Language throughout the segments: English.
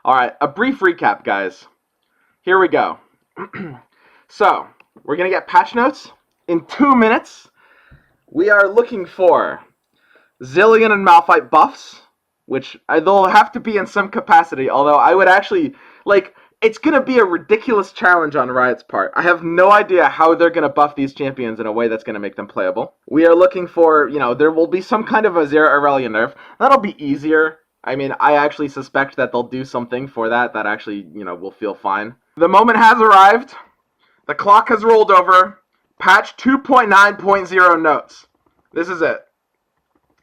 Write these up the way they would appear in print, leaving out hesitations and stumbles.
Alright, a brief recap, guys. Here we go. So, we're going to get patch notes in 2 minutes. We are looking for Zilean and Malphite buffs, which they'll have to be in some capacity, although I would actually, it's going to be a ridiculous challenge on Riot's part. I have no idea how they're going to buff these champions in a way that's going to make them playable. We are looking for, there will be some kind of Azir Irelia nerf. That'll be easier. I mean, I actually suspect that they'll do something for that actually, will feel fine. The moment has arrived. The clock has rolled over. Patch 2.9.0 notes. This is it.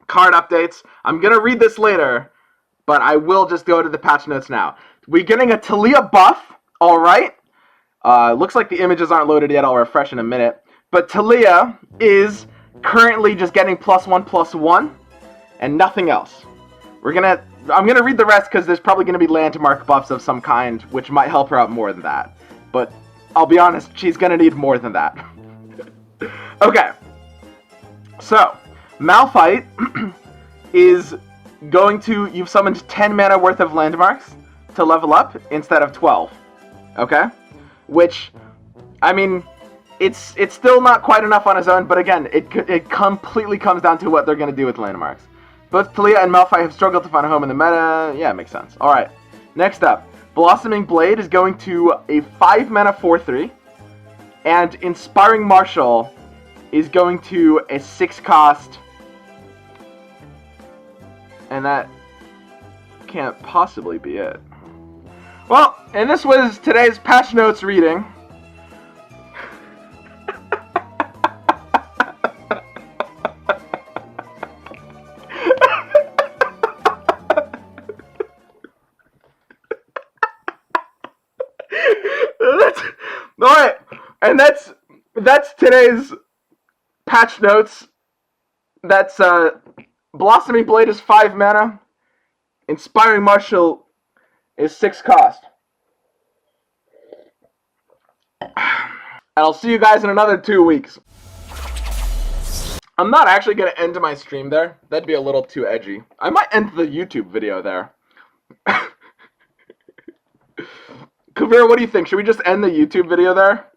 Card updates. I'm going to read this later, but I will just go to the patch notes now. We're getting a Taliyah buff, alright. Looks like the images aren't loaded yet. I'll refresh in a minute. But Taliyah is currently just getting +1/+1 and nothing else. I'm gonna read the rest because there's probably gonna be landmark buffs of some kind, which might help her out more than that. But I'll be honest, she's gonna need more than that. Okay. So, Malphite is going to... You've summoned 10 mana worth of landmarks to level up instead of 12. Okay? Which, I mean, it's still not quite enough on its own, but again, it completely comes down to what they're going to do with landmarks. Both Taliyah and Malphite have struggled to find a home in the meta. Yeah, it makes sense. Alright, next up. Blossoming Blade is going to a 5 mana 4/3, and Inspiring Martial is going to a 6 cost, and that can't possibly be it. Well, and this was today's patch notes reading. Alright, and that's today's patch notes. That's Blossoming Blade is 5 mana. Inspiring Martial is 6 cost. And I'll see you guys in another 2 weeks. I'm not actually going to end my stream there. That'd be a little too edgy. I might end the YouTube video there. Kavir, what do you think? Should we just end the YouTube video there?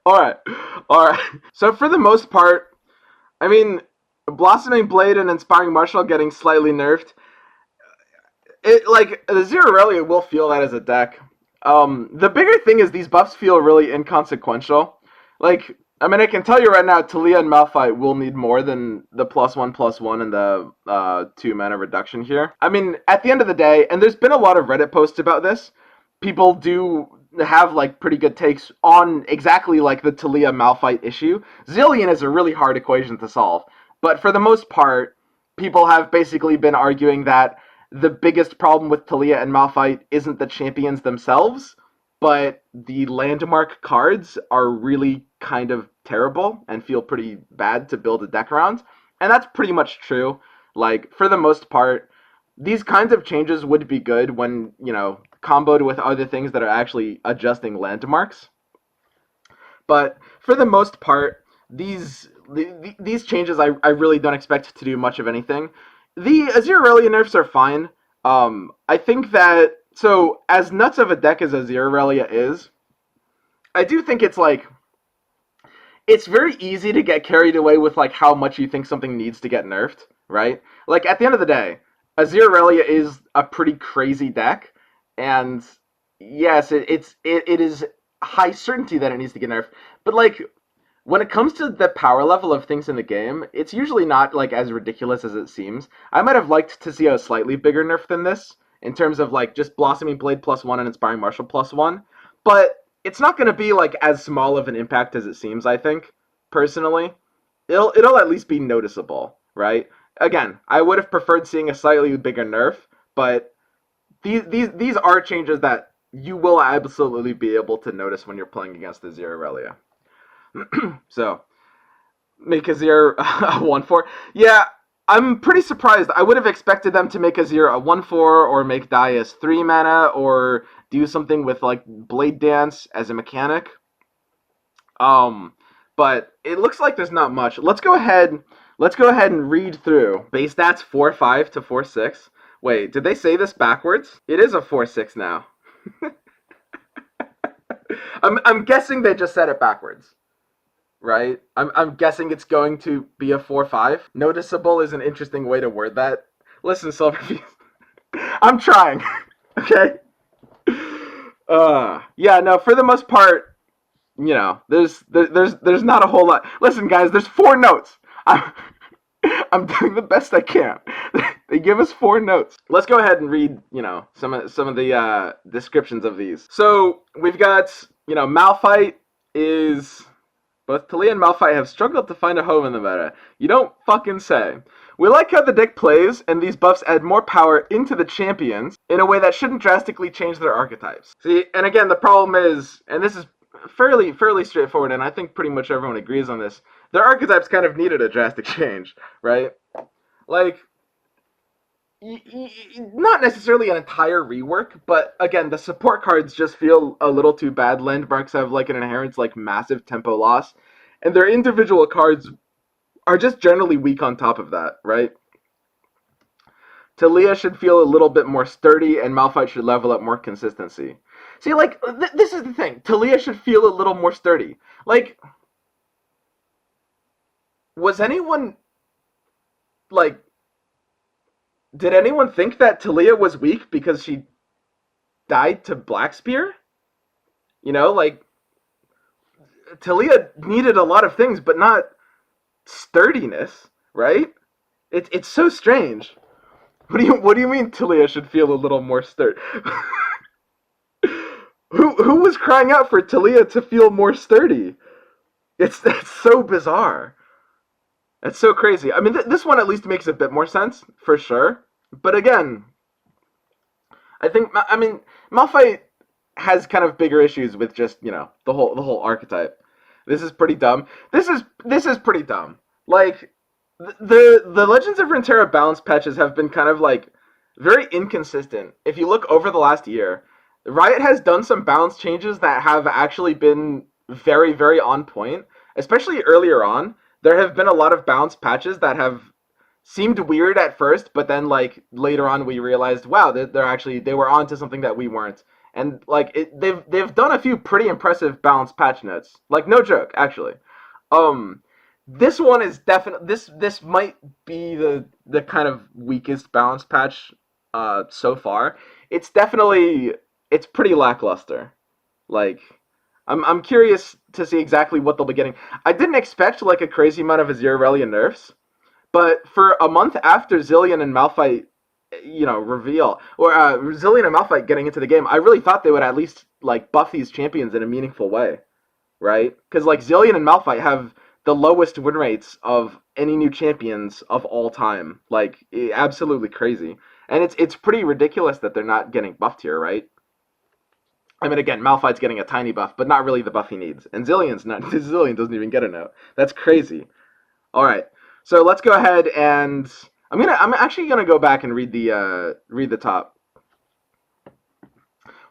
Alright. So for the most part, I mean, Blossoming Blade and Inspiring Martial getting slightly nerfed. Azir Irelia will feel that as a deck. The bigger thing is these buffs feel really inconsequential. I mean, I can tell you right now, Taliyah and Malphite will need more than the +1/+1 and the 2 mana reduction here. I mean, at the end of the day, and there's been a lot of Reddit posts about this, people do have, pretty good takes on exactly, the Taliyah Malphite issue. Zilean is a really hard equation to solve, but for the most part, people have basically been arguing that the biggest problem with Taliyah and Malphite isn't the champions themselves, but the landmark cards are really kind of terrible and feel pretty bad to build a deck around. And that's pretty much true. For the most part, these kinds of changes would be good when, comboed with other things that are actually adjusting landmarks. But for the most part, these changes I really don't expect to do much of anything. The Azir Irelia nerfs are fine. I think that, so as nuts of a deck as Azir Irelia is, I do think it's it's very easy to get carried away with how much you think something needs to get nerfed, right? At the end of the day, Azir Irelia is a pretty crazy deck, and yes, it is high certainty that it needs to get nerfed, but when it comes to the power level of things in the game, it's usually not as ridiculous as it seems. I might have liked to see a slightly bigger nerf than this, in terms of just Blossoming Blade +1 and Inspiring Martial +1, but it's not going to be as small of an impact as it seems, I think, personally. It'll at least be noticeable, right? Again, I would have preferred seeing a slightly bigger nerf, but these are changes that you will absolutely be able to notice when you're playing against Azir Irelia. So, make Azir a 1/4. Yeah, I'm pretty surprised. I would have expected them to make Azir a 1/4 or make Darius 3 mana or do something with Blade Dance as a mechanic. But it looks like there's not much. Let's go ahead let's go ahead and read through. Base stats 4-5 to 4-6. Wait, did they say this backwards? It is a 4-6 now. I'm guessing they just said it backwards, right? I'm guessing it's going to be a 4-5. Noticeable is an interesting way to word that. Listen, Silverfeast, I'm trying. Okay. Yeah, no. For the most part, you know, there's not a whole lot. Listen, guys, there's 4 notes. I'm doing the best I can. They give us 4 notes. Let's go ahead and read, you know, some of the descriptions of these. So we've got, you know, Malphite is... Both Taliyah and Malphite have struggled to find a home in the meta. You don't fucking say. We like how the deck plays, and these buffs add more power into the champions in a way that shouldn't drastically change their archetypes. See, and again, the problem is, and this is fairly straightforward, and I think pretty much everyone agrees on this, their archetypes kind of needed a drastic change, right? Like, not necessarily an entire rework, but again, the support cards just feel a little too bad. Landmarks have like an inherent like massive tempo loss, and their individual cards are just generally weak on top of that, right? Taliyah should feel a little bit more sturdy, and Malphite should level up more consistency. See, like, this is the thing. Taliyah should feel a little more sturdy. Like, was anyone, like, did anyone think that Taliyah was weak because she died to Blackspear? You know, like, Taliyah needed a lot of things, but not sturdiness, right? It's so strange. What do you mean Taliyah should feel a little more sturdy? Who was crying out for Taliyah to feel more sturdy? That's so bizarre. That's so crazy. I mean, this one at least makes a bit more sense, for sure. But again, I mean, Malphite has kind of bigger issues with just, you know, the whole archetype. This is pretty dumb. This is pretty dumb. Like, the Legends of Runeterra balance patches have been kind of, like, very inconsistent. If you look over the last year, Riot has done some balance changes that have actually been very, very on point. Especially earlier on, there have been a lot of balance patches that have seemed weird at first, but then, like, later on we realized, wow, they were onto something that we weren't. And, like, they've done a few pretty impressive balance patch notes. Like, no joke, actually. This one is definitely, this might be the kind of weakest balance patch so far. It's pretty lackluster. Like, I'm curious to see exactly what they'll be getting. I didn't expect like a crazy amount of Azir Irelia nerfs, but for a month after Zilean and Malphite, you know, reveal, or Zilean and Malphite getting into the game, I really thought they would at least like buff these champions in a meaningful way, right? Because like Zilean and Malphite have the lowest win rates of any new champions of all time. Like, absolutely crazy. And it's pretty ridiculous that they're not getting buffed here, right? I mean, again, Malphite's getting a tiny buff, but not really the buff he needs. And Zilean doesn't even get a note. That's crazy. All right, so let's go ahead and I'm actually gonna go back and read the top.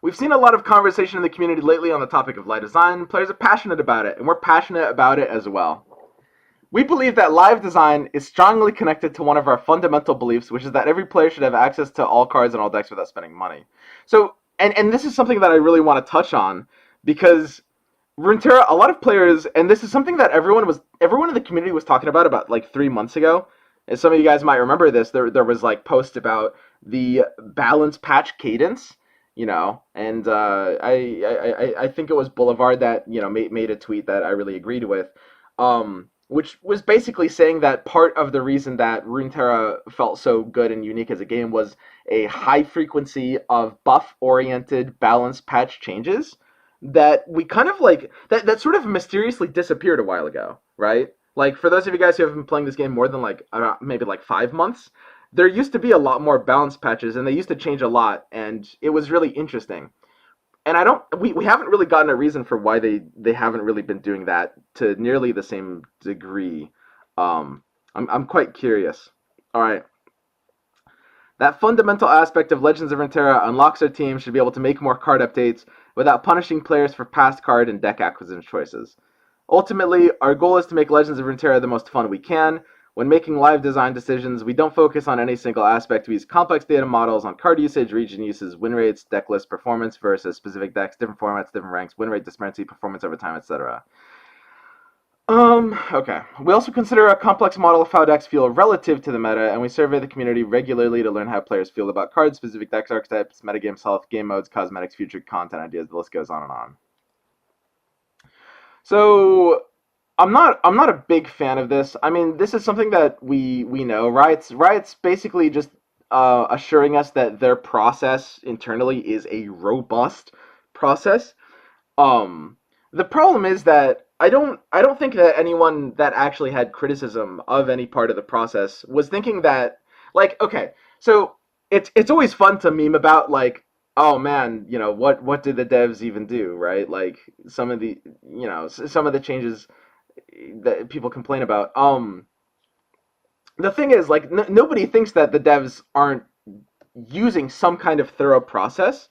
We've seen a lot of conversation in the community lately on the topic of live design. Players are passionate about it, and we're passionate about it as well. We believe that live design is strongly connected to one of our fundamental beliefs, which is that every player should have access to all cards and all decks without spending money. So, and this is something that I really want to touch on, because Runeterra, a lot of players, and this is something that everyone in the community was talking about like 3 months ago. And some of you guys might remember this. There was like posts about the balance patch cadence, you know, and I think it was Boulevard that, you know, made a tweet that I really agreed with, which was basically saying that part of the reason that Runeterra felt so good and unique as a game was a high frequency of buff-oriented balance patch changes that we kind of like, that sort of mysteriously disappeared a while ago, right? Like, for those of you guys who have been playing this game more than like, maybe like 5 months, there used to be a lot more balance patches, and they used to change a lot, and it was really interesting. And we haven't really gotten a reason for why they haven't really been doing that to nearly the same degree. I'm quite curious. All right. That fundamental aspect of Legends of Runeterra unlocks our team should be able to make more card updates without punishing players for past card and deck acquisition choices. Ultimately, our goal is to make Legends of Runeterra the most fun we can. When making live design decisions, we don't focus on any single aspect. We use complex data models on card usage, region uses, win rates, deck list performance versus specific decks, different formats, different ranks, win rate disparity, performance over time, etc. Okay. We also consider a complex model of how decks feel relative to the meta, and we survey the community regularly to learn how players feel about cards, specific decks, archetypes, metagame health, game modes, cosmetics, future content ideas. The list goes on and on. So I'm not a big fan of this. I mean, this is something that we know. Riot's basically just assuring us that their process internally is a robust process. Um, the problem is that I don't think that anyone that actually had criticism of any part of the process was thinking that, like, okay, so it's always fun to meme about, like, oh man, what did the devs even do, right? Like some of the some of the changes that people complain about. The thing is, like, nobody thinks that the devs aren't using some kind of thorough process.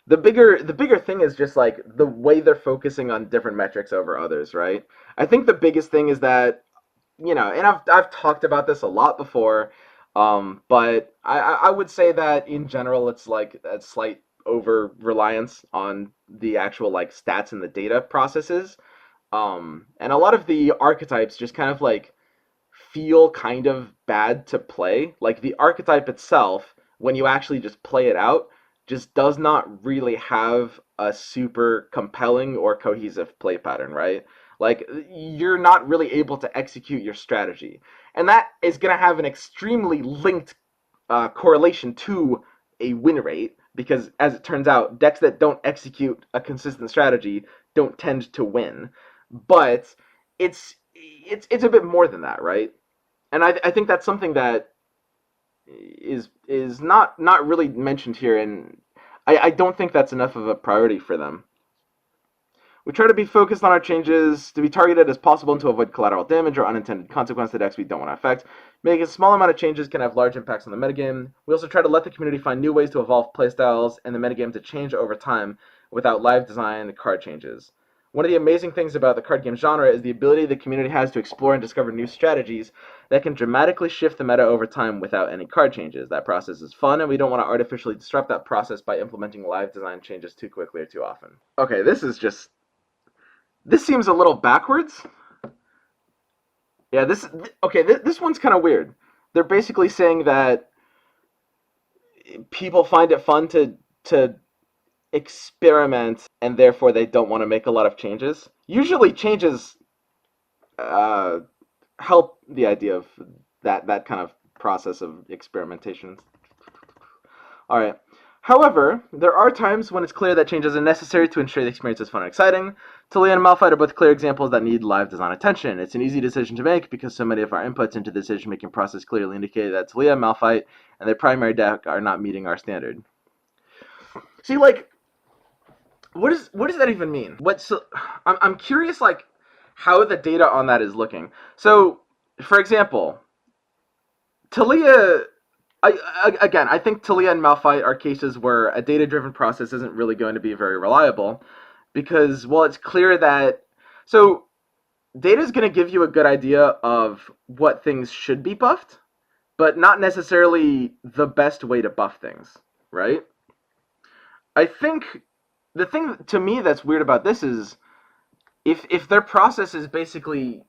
The bigger thing is just like the way they're focusing on different metrics over others, right? I think the biggest thing is that, and I've talked about this a lot before, but I would say that in general it's like a slight over reliance on the actual like stats and the data processes, and a lot of the archetypes just kind of like feel kind of bad to play. Like the archetype itself, when you actually just play it out, just does not really have a super compelling or cohesive play pattern, right? Like you're not really able to execute your strategy. And that is going to have an extremely linked correlation to a win rate, because as it turns out, decks that don't execute a consistent strategy don't tend to win. But it's a bit more than that, right? And I think that's something that is not really mentioned here, and I don't think that's enough of a priority for them. We try to be focused on our changes to be targeted as possible and to avoid collateral damage or unintended consequence to decks we don't want to affect. Making a small amount of changes can have large impacts on the metagame. We also try to let the community find new ways to evolve playstyles and the metagame to change over time without live design card changes. One of the amazing things about the card game genre is the ability the community has to explore and discover new strategies that can dramatically shift the meta over time without any card changes. That process is fun, and we don't want to artificially disrupt that process by implementing live design changes too quickly or too often. Okay, this seems a little backwards. Yeah, this one's kind of weird. They're basically saying that people find it fun to experiment, and therefore they don't want to make a lot of changes. Usually, changes uh, help the idea of that kind of process of experimentation. All right. However, there are times when it's clear that changes are necessary to ensure the experience is fun and exciting. Taliyah and Malphite are both clear examples that need live design attention. It's an easy decision to make because so many of our inputs into the decision-making process clearly indicate that Taliyah, Malphite, and their primary deck are not meeting our standard. See, like, what does that even mean? I'm curious, like, how the data on that is looking. So, for example, Taliyah. I think Taliyah and Malphite are cases where a data-driven process isn't really going to be very reliable, because, well, it's clear that, so data is going to give you a good idea of what things should be buffed, but not necessarily the best way to buff things, right? I think the thing to me that's weird about this is if their process is basically,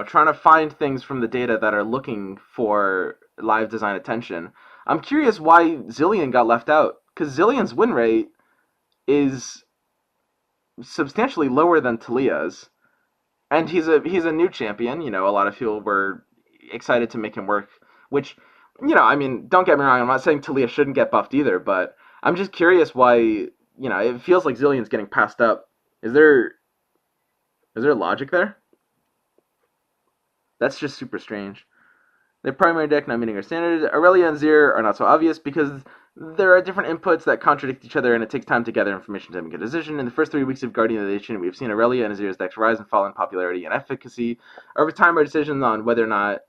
trying to find things from the data that are looking for live design attention. I'm curious why Zilean got left out, because Zilean's win rate is substantially lower than Taliyah's, and he's a new champion. A lot of people were excited to make him work, which, I mean, don't get me wrong, I'm not saying Taliyah shouldn't get buffed either, but I'm just curious why, it feels like Zilean's getting passed up. Is there logic there? That's just super strange. Their primary deck not meeting our standards. Irelia and Azir are not so obvious because there are different inputs that contradict each other, and it takes time to gather information to make a decision. In the first 3 weeks of Guardian of the Nation, we've seen Irelia and Azir's decks rise and fall in popularity and efficacy. Over time, our decision on whether or not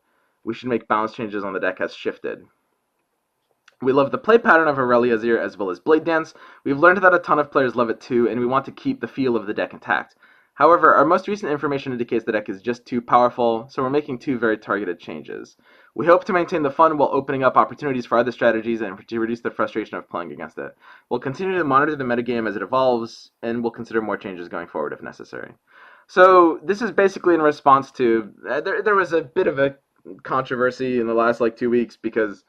we should make balance changes on the deck has shifted. We love the play pattern of Irelia Azir as well as Blade Dance. We've learned that a ton of players love it too, and we want to keep the feel of the deck intact. However, our most recent information indicates the deck is just too powerful, so we're making 2 very targeted changes. We hope to maintain the fun while opening up opportunities for other strategies and to reduce the frustration of playing against it. We'll continue to monitor the metagame as it evolves, and we'll consider more changes going forward if necessary. So this is basically in response to there was a bit of a controversy in the last 2 weeks because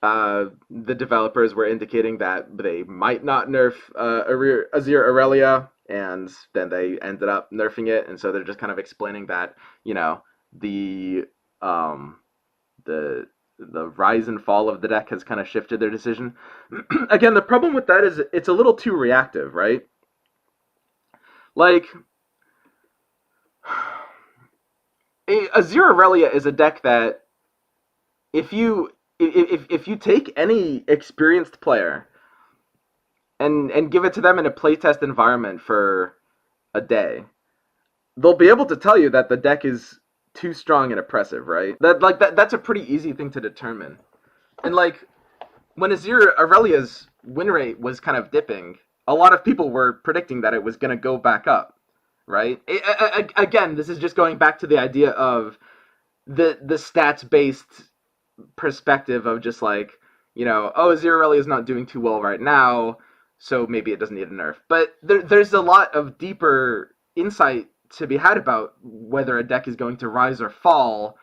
the developers were indicating that they might not nerf Azir Irelia, and then they ended up nerfing it, and so they're just kind of explaining that the um, the rise and fall of the deck has kind of shifted their decision. Again, the problem with that is it's a little too reactive, right? Like, Azir Irelia is a deck that if you take any experienced player and give it to them in a playtest environment for a day, they'll be able to tell you that the deck is too strong and oppressive, right? That's a pretty easy thing to determine. And when Azir Irelia's win rate was kind of dipping, a lot of people were predicting that it was going to go back up, right? Again, this is just going back to the idea of the stats based perspective of just oh, Azir Irelia is not doing too well right now, so maybe it doesn't need a nerf. But there's a lot of deeper insight to be had about whether a deck is going to rise or fall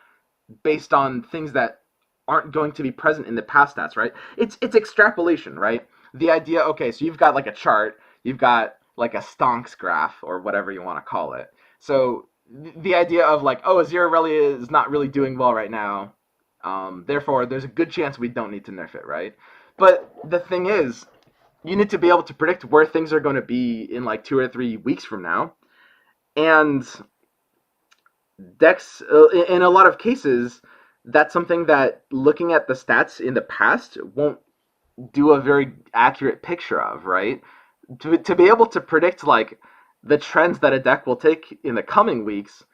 based on things that aren't going to be present in the past stats, right? It's extrapolation, right? The idea, okay, so you've got a chart, you've got a stonks graph or whatever you want to call it. So the idea of oh, Azir Irelia is not really doing well right now, therefore there's a good chance we don't need to nerf it, right? But the thing is, you need to be able to predict where things are going to be in 2 or 3 weeks from now. And decks, in a lot of cases, that's something that looking at the stats in the past won't do a very accurate picture of, right? To be able to predict the trends that a deck will take in the coming weeks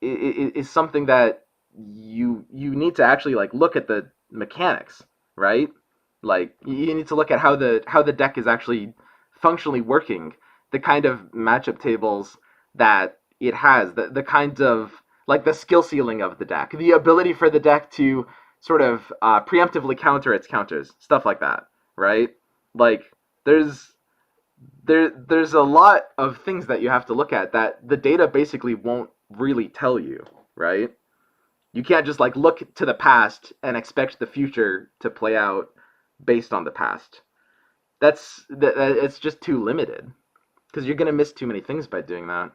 is something that you need to actually look at the mechanics, right? You need to look at how the deck is actually functionally working, the kind of matchup tables that it has, the kind of the skill ceiling of the deck, the ability for the deck to sort of preemptively counter its counters, stuff like that, right? There's a lot of things that you have to look at that the data basically won't really tell you, right? You can't just look to the past and expect the future to play out based on the past. It's just too limited, because you're gonna miss too many things by doing that.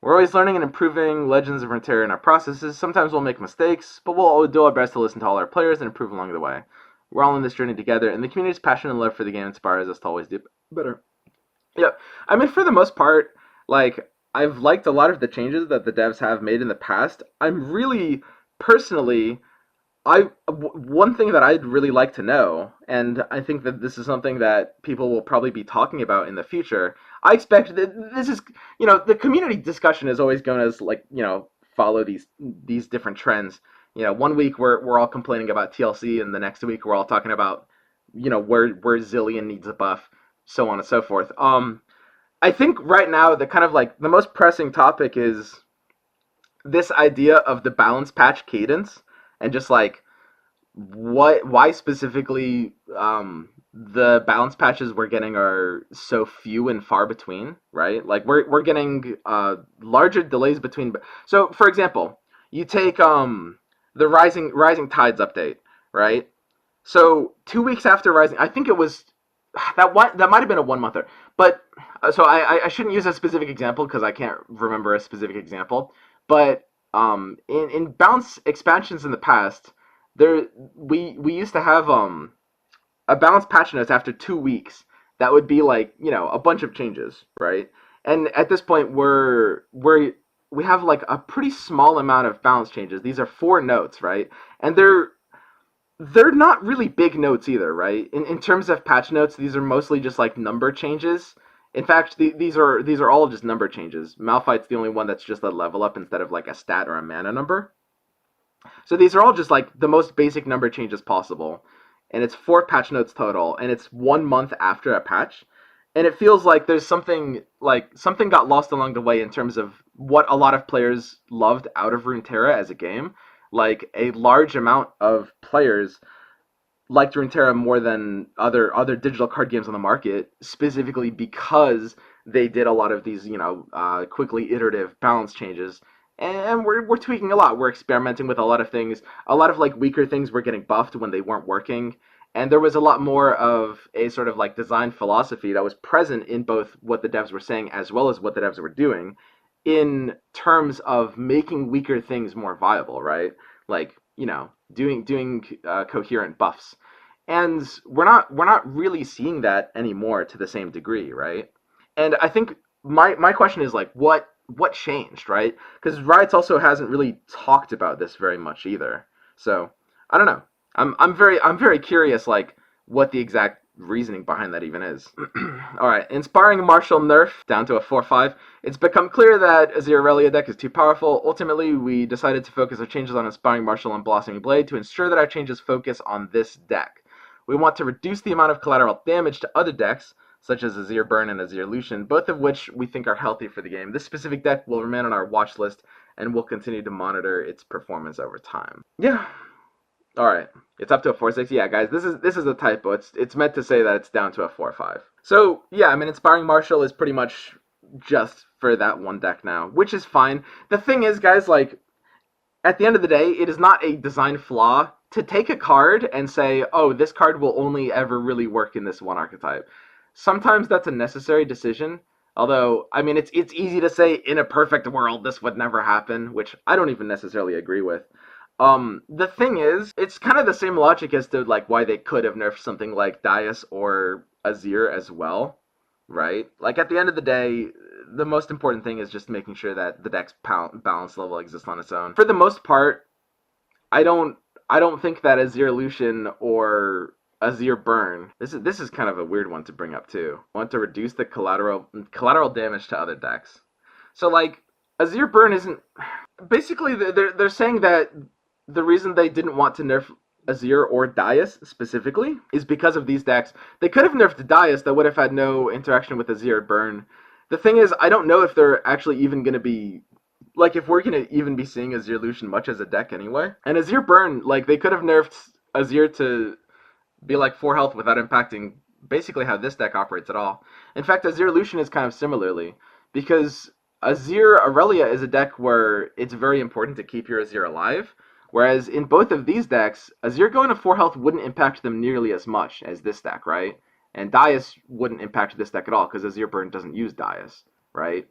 We're always learning and improving Legends of Runeterra in our processes. Sometimes we'll make mistakes, but we'll do our best to listen to all our players and improve along the way. We're all in this journey together, and the community's passion and love for the game inspires us to always do better. Yeah, I mean, for the most part, I've liked a lot of the changes that the devs have made in the past. I'm really, personally, one thing that I'd really like to know, and I think that this is something that people will probably be talking about in the future. I expect that this is, the community discussion is always going to follow these different trends. 1 week we're all complaining about TLC, and the next week we're all talking about, where Zillion needs a buff, so on and so forth. I think right now the kind of the most pressing topic is this idea of the balance patch cadence, and just why specifically the balance patches we're getting are so few and far between, right? We're getting larger delays between. So for example, you take the Rising Tides update, right? So 2 weeks after Rising, I think it was that might have been a 1 monther, but so I shouldn't use a specific example because I can't remember a specific example, but in balance expansions in the past, we used to have a balance patch notes after 2 weeks that would be a bunch of changes, right? And at this point we have a pretty small amount of balance changes. These are 4 notes, right? And they're not really big notes either, right? In terms of patch notes, these are mostly just number changes. In fact, these are all just number changes. Malphite's the only one that's just a level up instead of a stat or a mana number. So these are all just the most basic number changes possible. And it's 4 patch notes total, and it's 1 month after a patch. and it feels like there's something got lost along the way in terms of what a lot of players loved out of Runeterra as a game. Like a large amount of players liked Runeterra more than other digital card games on the market, specifically because they did a lot of these, quickly iterative balance changes. And we're tweaking a lot. We're experimenting with a lot of things. A lot of like weaker things were getting buffed when they weren't working. And there was a lot more of a sort of like design philosophy that was present in both what the devs were saying as well as what the devs were doing in terms of making weaker things more viable, right? Like, doing coherent buffs. And we're not really seeing that anymore to the same degree, right? And I think my question is like what changed, right? Because Riot also hasn't really talked about this very much either. So I don't know. I'm very curious like what the exact reasoning behind that even is. All right, inspiring martial nerf down to a 4/5. It's become clear that Azir Irelia deck is too powerful. Ultimately, we decided to focus our changes on inspiring martial and blossoming blade to ensure that our changes focus on this deck. We want to reduce the amount of collateral damage to other decks, such as Azir Burn and Azir Lucian, both of which we think are healthy for the game. This specific deck will remain on our watch list, and we'll continue to monitor its performance over time. Yeah. All right. It's up to a 4/6. Yeah, guys, this is a typo. It's meant to say that it's down to a 4/5. So yeah, I mean, inspiring martial is pretty much just for that one deck now, which is fine. The thing is, guys, like at the end of the day, it is not a design flaw to take a card and say, oh, this card will only ever really work in this one archetype. Sometimes that's a necessary decision. Although, I mean, it's easy to say in a perfect world this would never happen, which I don't even necessarily agree with. The thing is, it's kind of the same logic as to like why they could have nerfed something like Darius or Azir as well, right? Like at the end of the day, the most important thing is just making sure that the deck's balance level exists on its own. For the most part, I don't I don't think that Azir Lucian or Azir Burn. This is kind of a weird one to bring up too. I want to reduce the collateral damage to other decks. So like Azir Burn isn't basically they're saying that the reason they didn't want to nerf Azir or Darius specifically is because of these decks. They could have nerfed Darius that would have had no interaction with Azir or Burn. The thing is, I don't know if they're actually even going to be like if we're going to even be seeing Azir Lucian much as a deck anyway. And Azir Burn, like they could have nerfed Azir to be like 4 health without impacting basically how this deck operates at all. In fact, Azir Lucian is kind of similarly because Azir Irelia is a deck where it's very important to keep your Azir alive. Whereas in both of these decks, Azir going to 4 health wouldn't impact them nearly as much as this deck, right? And Darius wouldn't impact this deck at all because Azir Burn doesn't use Darius, right?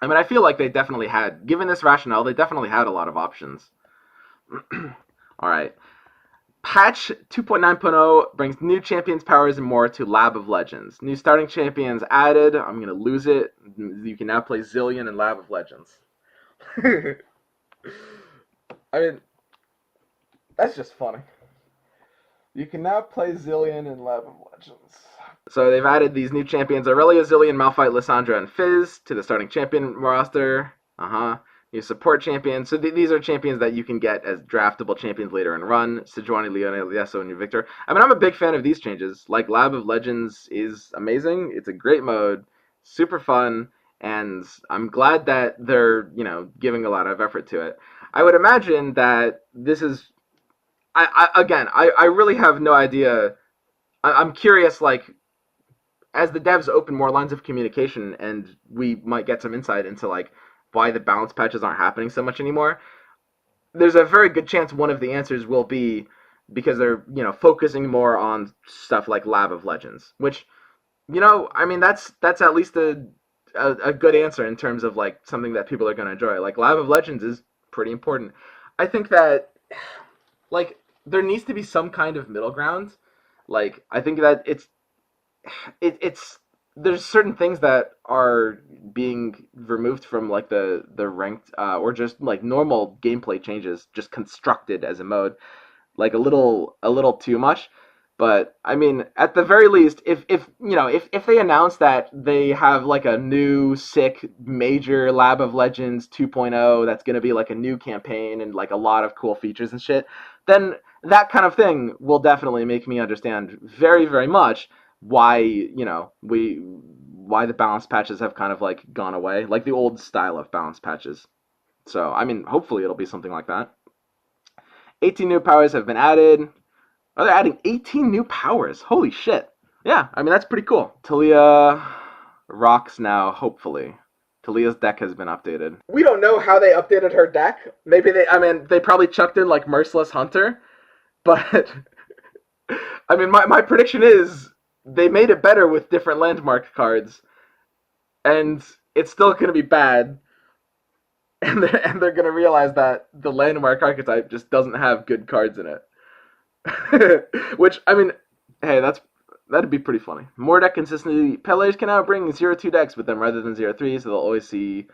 I mean, I feel like they definitely had, given this rationale, they definitely had a lot of options. Alright. Patch 2.9.0 brings new champions, powers, and more to Lab of Legends. New starting champions added. I'm going to lose it. You can now play Zillion in Lab of Legends. I mean, that's just funny. You can now play Zillion in Lab of Legends. So they've added these new champions, Irelia, Zillion, Malphite, Lissandra, and Fizz to the starting champion roster. New support champions. So these are champions that you can get as draftable champions later in run. Sejuani, Leona, Yasuo, and Victor. I mean, I'm a big fan of these changes. Like, Lab of Legends is amazing. It's a great mode. Super fun. And I'm glad that they're, giving a lot of effort to it. I would imagine that this is... I really have no idea. I'm curious, like, as the devs open more lines of communication and we might get some insight into, like, why the balance patches aren't happening so much anymore, there's a very good chance one of the answers will be because they're, focusing more on stuff like Lab of Legends, which, I mean, that's at least a good answer in terms of, like, something that people are going to enjoy. Like, Lab of Legends is pretty important. I think that, like, there needs to be some kind of middle ground. Like, I think that it's there's certain things that are being removed from like the ranked or just like normal gameplay changes just constructed as a mode like a little too much. But I mean, at the very least, if they announce that they have like a new sick major Lab of Legends 2.0 that's going to be like a new campaign and like a lot of cool features and shit, then that kind of thing will definitely make me understand very, very much. why, why the balance patches have kind of like gone away, like the old style of balance patches. So, I mean, hopefully it'll be something like that. 18 new powers have been added. Oh, they're adding 18 new powers. Holy shit. Yeah, I mean, that's pretty cool. Taliyah rocks now, hopefully. Taliyah's deck has been updated. We don't know how they updated her deck. Maybe they probably chucked in like Merciless Hunter, but I mean, my prediction is they made it better with different landmark cards, and it's still going to be bad, and they're going to realize that the landmark archetype just doesn't have good cards in it. Which, I mean, hey, that'd be pretty funny. More deck consistency. Players can now bring 0-2 decks with them rather than 0-3, so they'll always see.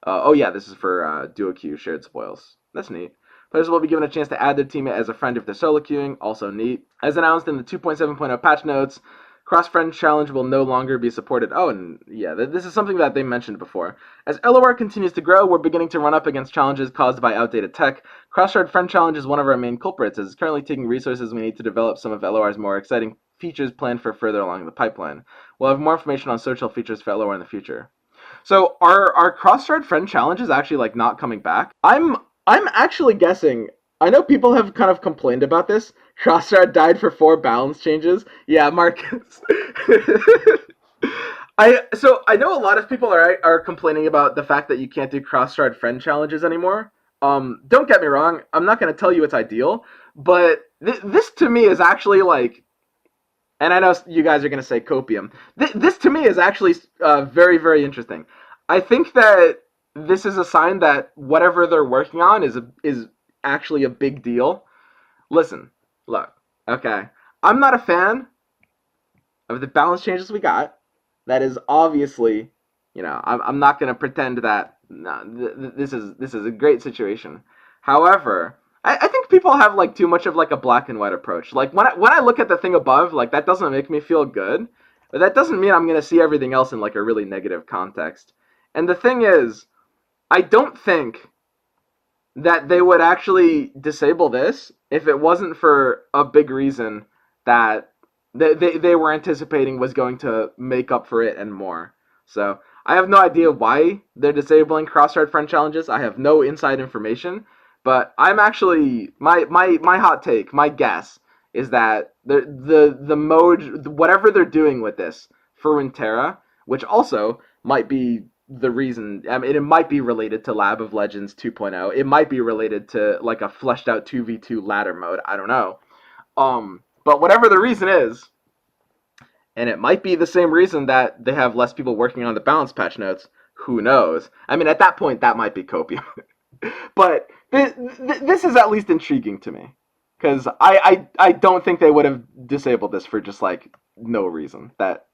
Oh yeah, this is for duo queue shared spoils. That's neat. Players will be given a chance to add their teammate as a friend if they're solo queuing. Also neat. As announced in the 2.7.0 patch notes, cross-friend challenge will no longer be supported. Oh, and yeah, this is something that they mentioned before. As LoR continues to grow, we're beginning to run up against challenges caused by outdated tech. Cross-shard friend challenge is one of our main culprits, as it's currently taking resources we need to develop some of LoR's more exciting features planned for further along the pipeline. We'll have more information on social features for LoR in the future. So are cross-shard friend challenges actually like not coming back? I'm actually guessing. I know people have kind of complained about this. Crossshard died for 4 balance changes. Yeah, Marcus. I know a lot of people are complaining about the fact that you can't do cross-shard friend challenges anymore. Don't get me wrong. I'm not going to tell you it's ideal, but this to me is actually like, and I know you guys are going to say copium. This to me is actually very, very interesting. I think that this is a sign that whatever they're working on is actually a big deal. Listen, look, okay. I'm not a fan of the balance changes we got. That is obviously, I'm not going to pretend that this is a great situation. However, I think people have like too much of like a black and white approach. Like when I look at the thing above, like that doesn't make me feel good. But that doesn't mean I'm going to see everything else in like a really negative context. And the thing is, I don't think that they would actually disable this if it wasn't for a big reason that they were anticipating was going to make up for it and more. So I have no idea why they're disabling cross-shard friend challenges. I have no inside information, but I'm actually my hot take, my guess is that the mode, whatever they're doing with this for Runeterra, which also might be the reason. I mean, it might be related to Lab of Legends 2.0. It might be related to like a fleshed out 2v2 ladder mode. I don't know. But whatever the reason is, and it might be the same reason that they have less people working on the balance patch notes. Who knows? I mean, at that point, that might be copium. But this is at least intriguing to me. Because I don't think they would have disabled this for just like no reason.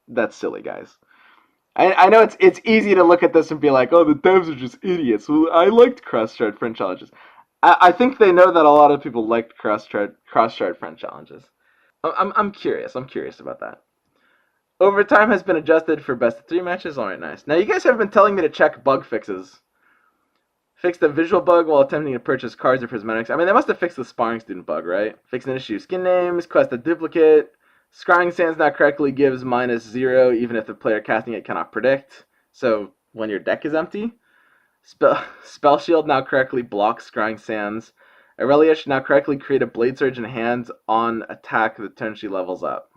That's silly, guys. I know it's easy to look at this and be like, oh, the devs are just idiots. Well, I liked cross-shard friend challenges. I think they know that a lot of people liked cross-shard friend challenges. I'm curious. I'm curious about that. Overtime has been adjusted for best of 3 matches. Alright, nice. Now, you guys have been telling me to check bug fixes. Fix the visual bug while attempting to purchase cards or prismatics. I mean, they must have fixed the sparring student bug, right? Fix an issue. Skin names, quest a duplicate. Scrying Sands not correctly gives -0, even if the player casting it cannot predict. So, when your deck is empty. Spell Shield now correctly blocks Scrying Sands. Irelia should now correctly create a Blade Surge in hand on attack the turn she levels up.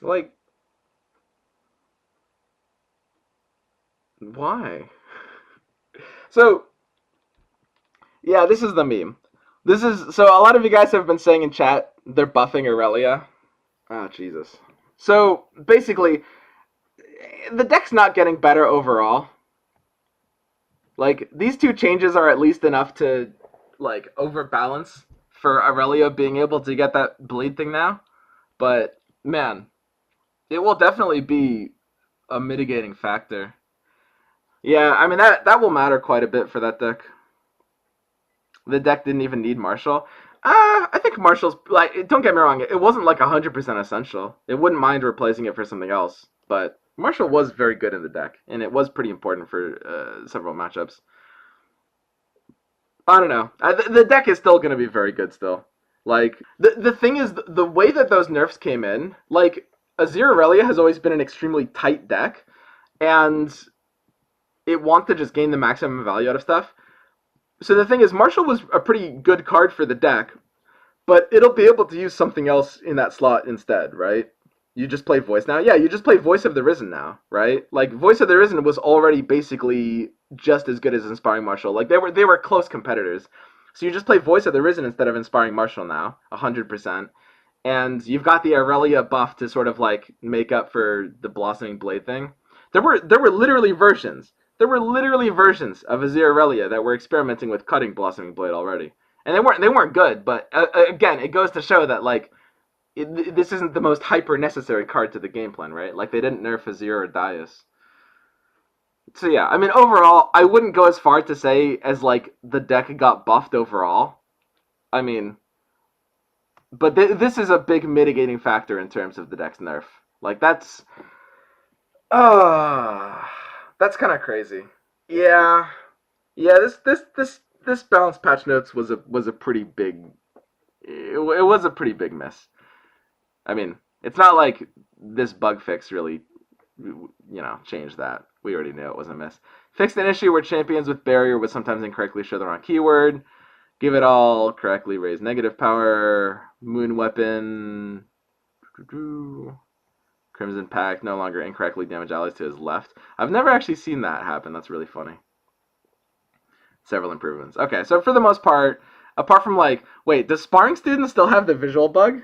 Like, why? So, yeah, this is the meme. So a lot of you guys have been saying in chat they're buffing Irelia. Oh, Jesus. So, basically, the deck's not getting better overall. Like, these 2 changes are at least enough to, like, overbalance for Irelia being able to get that bleed thing now. But, man, It will definitely be a mitigating factor. Yeah, I mean that will matter quite a bit for that deck. The deck didn't even need Marshall. I think Marshall's like. Don't get me wrong. It wasn't like 100% essential. It wouldn't mind replacing it for something else. But Marshall was very good in the deck, and it was pretty important for several matchups. I don't know. The deck is still going to be very good still. Like the thing is the way that those nerfs came in. Like Azir Irelia has always been an extremely tight deck, and it wants to just gain the maximum value out of stuff. So the thing is, Marshall was a pretty good card for the deck, but it'll be able to use something else in that slot instead, right? You just play Voice now? Yeah, you just play Voice of the Risen now, right? Like, Voice of the Risen was already basically just as good as Inspiring Marshall. Like, they were close competitors. So you just play Voice of the Risen instead of Inspiring Marshall now, 100%. And you've got the Irelia buff to sort of, like, make up for the Blossoming Blade thing. There were literally versions. There were literally versions of Azir Irelia that were experimenting with cutting Blossoming Blade already. And they weren't good, but again, it goes to show that, like, this isn't the most hyper necessary card to the game plan, right? Like, they didn't nerf Azir or Darius. So yeah, I mean, overall, I wouldn't go as far to say as, like, the deck got buffed overall. I mean, but this is a big mitigating factor in terms of the deck's nerf. Like, uh, that's kind of crazy. Yeah, yeah. This balance patch notes was a pretty big. It was a pretty big miss. I mean, it's not like this bug fix really, changed that. We already knew it was a miss. Fixed an issue where champions with barrier would sometimes incorrectly show the wrong keyword. Give it all, correctly raise negative power. Moon weapon. Crimson Pact no longer incorrectly damage allies to his left. I've never actually seen that happen. That's really funny. Several improvements. Okay, so for the most part, apart from like, wait, does Sparring Student still have the visual bug?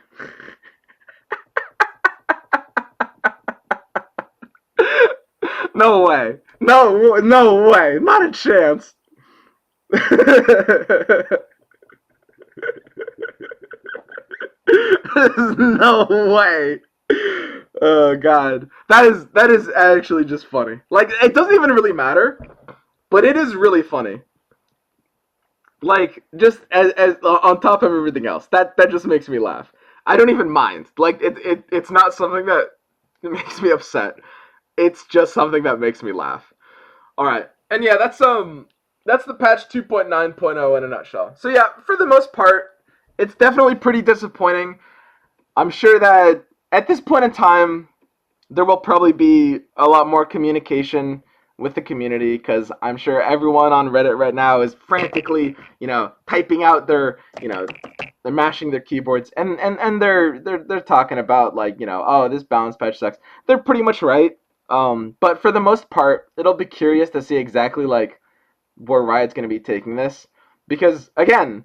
No way. No way. Not a chance. No way. Oh god. That is actually just funny. Like, it doesn't even really matter, but it is really funny. Like, just as on top of everything else. That just makes me laugh. I don't even mind. Like, it's not something that makes me upset. It's just something that makes me laugh. All right. And yeah, that's the patch 2.9.0 in a nutshell. So yeah, for the most part, it's definitely pretty disappointing. I'm sure that at this point in time, there will probably be a lot more communication with the community, because I'm sure everyone on Reddit right now is frantically, typing out their, they're mashing their keyboards, and they're talking about, like, oh, this balance patch sucks. They're pretty much right. But for the most part, it'll be curious to see exactly, like, where Riot's going to be taking this, because again,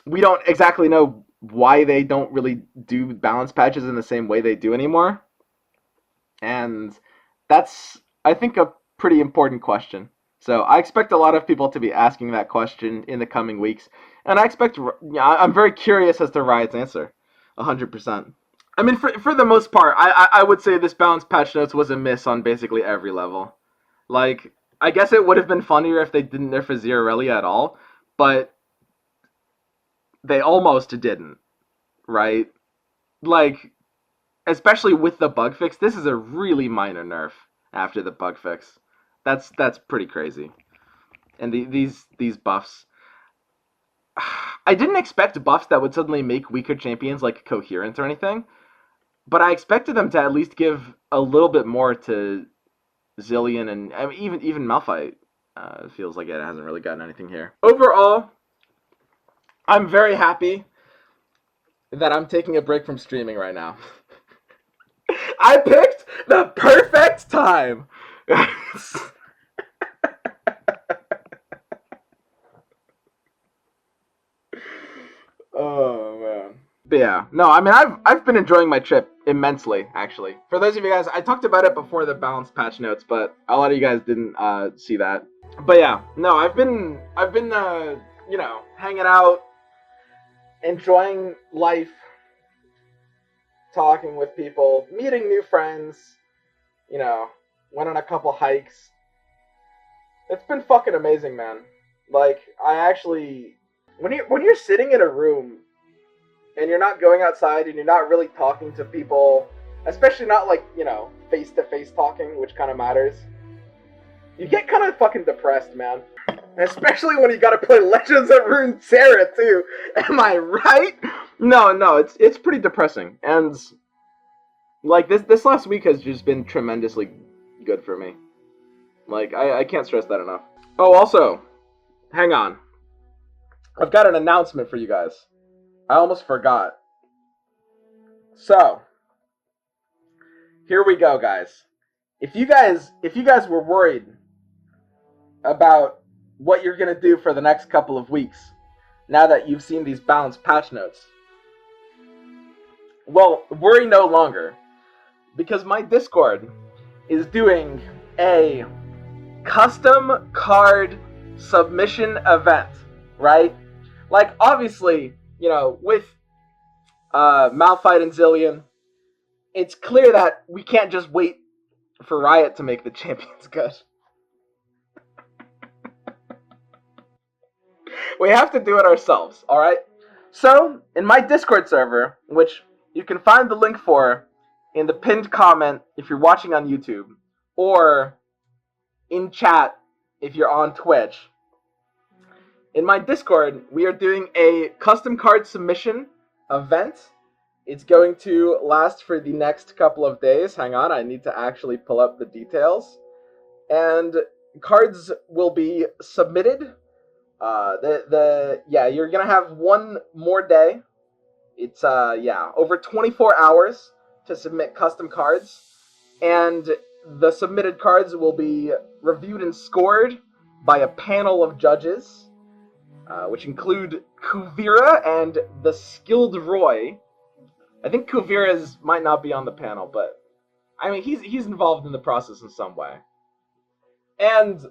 we don't exactly know why they don't really do balance patches in the same way they do anymore. And that's, I think, a pretty important question. So I expect a lot of people to be asking that question in the coming weeks. And I'm very curious as to Riot's answer. 100%. I mean, for the most part, I would say this balance patch notes was a miss on basically every level. Like, I guess it would have been funnier if they didn't nerf Azir Irelia at all, but they almost didn't, right? Like, especially with the bug fix, this is a really minor nerf after the bug fix. That's pretty crazy. And these buffs, I didn't expect buffs that would suddenly make weaker champions like coherent or anything, but I expected them to at least give a little bit more to Zillion, and I mean, even Malphite feels like it hasn't really gotten anything here. Overall, I'm very happy that I'm taking a break from streaming right now. I picked the perfect time. Oh man. But yeah, no, I mean, I've been enjoying my trip immensely, actually. For those of you guys, I talked about it before the balanced patch notes, but a lot of you guys didn't see that. But yeah, no, I've been hanging out, enjoying life, talking with people, meeting new friends, you know, went on a couple hikes. It's been fucking amazing, man. Like, I actually, when you're sitting in a room and you're not going outside and you're not really talking to people, especially not like, you know, face-to-face talking, which kind of matters, you get kind of fucking depressed, man. Especially when you gotta play Legends of Runeterra, too. Am I right? No, it's pretty depressing. And, like, this last week has just been tremendously good for me. Like, I can't stress that enough. Oh, also, hang on. I've got an announcement for you guys. I almost forgot. So, here we go, guys. If you guys were worried about what you're gonna do for the next couple of weeks, now that you've seen these balanced patch notes, well, worry no longer, because my Discord is doing a custom card submission event, right? Like, obviously, you know, with Malphite and Zillion, it's clear that we can't just wait for Riot to make the champions good. We have to do it ourselves, alright? So, in my Discord server, which you can find the link for in the pinned comment if you're watching on YouTube, or in chat if you're on Twitch, in my Discord, we are doing a custom card submission event. It's going to last for the next couple of days. Hang on, I need to actually pull up the details. And cards will be submitted. You're gonna have one more day. It's over 24 hours to submit custom cards, and the submitted cards will be reviewed and scored by a panel of judges, which include Kuvira and the Skilled Roy. I think Kuvira might not be on the panel, but I mean he's involved in the process in some way. And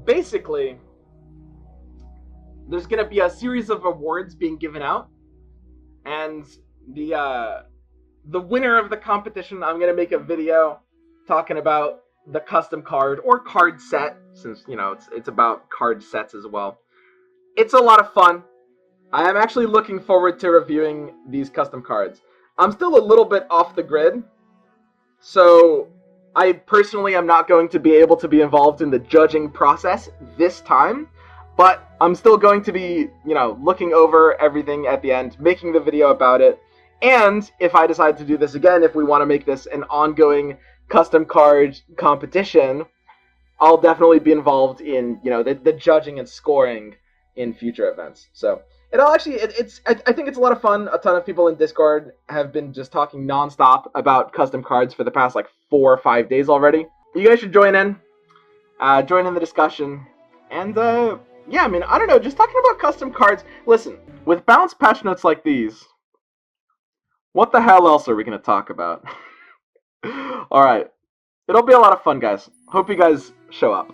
basically, there's gonna be a series of awards being given out, and the winner of the competition, I'm gonna make a video talking about the custom card or card set, since you know it's about card sets as well. It's a lot of fun. I am actually looking forward to reviewing these custom cards. I'm still a little bit off the grid, so I personally am not going to be able to be involved in the judging process this time, but I'm still going to be, you know, looking over everything at the end, making the video about it, and if I decide to do this again, if we want to make this an ongoing custom card competition, I'll definitely be involved in, you know, the judging and scoring in future events. So I think it's a lot of fun. A ton of people in Discord have been just talking nonstop about custom cards for the past like 4 or 5 days already. You guys should join in the discussion. And I mean, I don't know, just talking about custom cards. Listen, with balanced patch notes like these, what the hell else are we going to talk about? Alright, it'll be a lot of fun, guys. Hope you guys show up.